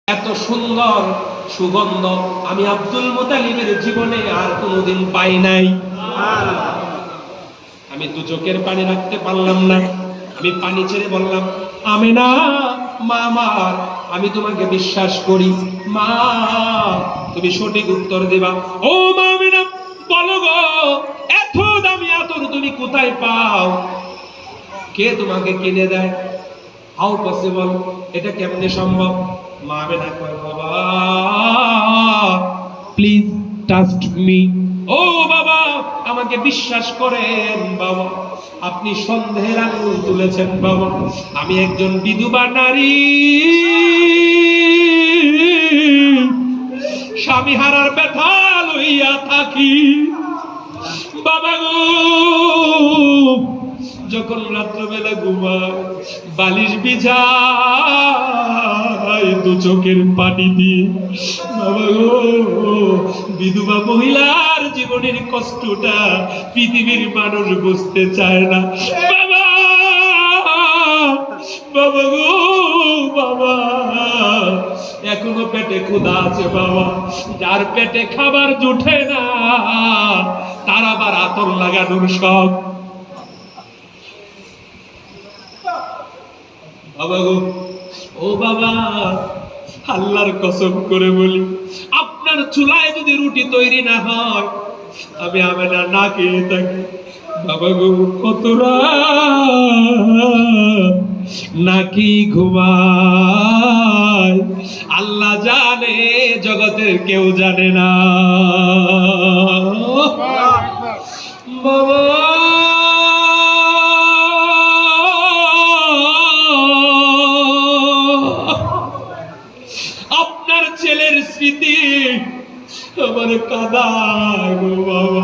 এত সুন্দর সুগন্ধ আমি আব্দুল মুতালিবের জীবনে আর কোনোদিন পাই নাই। আমি দু চোখের পানি রাখতে পারলাম না, আমি পানি ছেড়ে বললাম, আমিনা মা আমার, আমি তোমাকে বিশ্বাস করি মা, তুমি সঠিক উত্তর দিবা। ও মা আমিনা, বলো গো, এত দামি আতর তুমি কোথায় পাও? কে তোমাকে কিনে দেয়? হাউ পসিবল, এটা কেমনে সম্ভব? মা আমিনা কয়, বাবা প্লিজ ট্রাস্ট মি। ও বাবা, আমাকে বিশ্বাস করেন বাবা, আপনি সন্দেহের আঙুল তুলেছেন বাবা। আমি একজন বিধবা নারী, স্বামী হারার ব্যথা লইয়া থাকি বাবা গো। যখন রাত্রবেলা ঘুমায় বালিশ বিছাই দু চোখের পানি দিয়ে বাবা গো, বিধবা মহিলার জীবনের কষ্টটা পৃথিবীর মানুষ বুঝতে চায় না বাবা। বাবা গো বাবা, এখনো পেটে ক্ষুধা আছে বাবা, যার পেটে খাবার জুটে না তার আবার আতর লাগানোর শখ। বাবা গো, ও বাবা, আল্লাহর কসম করে বলি, আপনার চুলায় যদি রুটি তৈরি না হয় আমি আমেনা না খেয়ে থাকি বাবা গো। কত রাত নাকি ঘুমায় আল্লাহ জানে, জগতের কেউ জানে না বাবা। আপনার ছেলের স্মৃতি আমার কাঁদায় গো বাবা।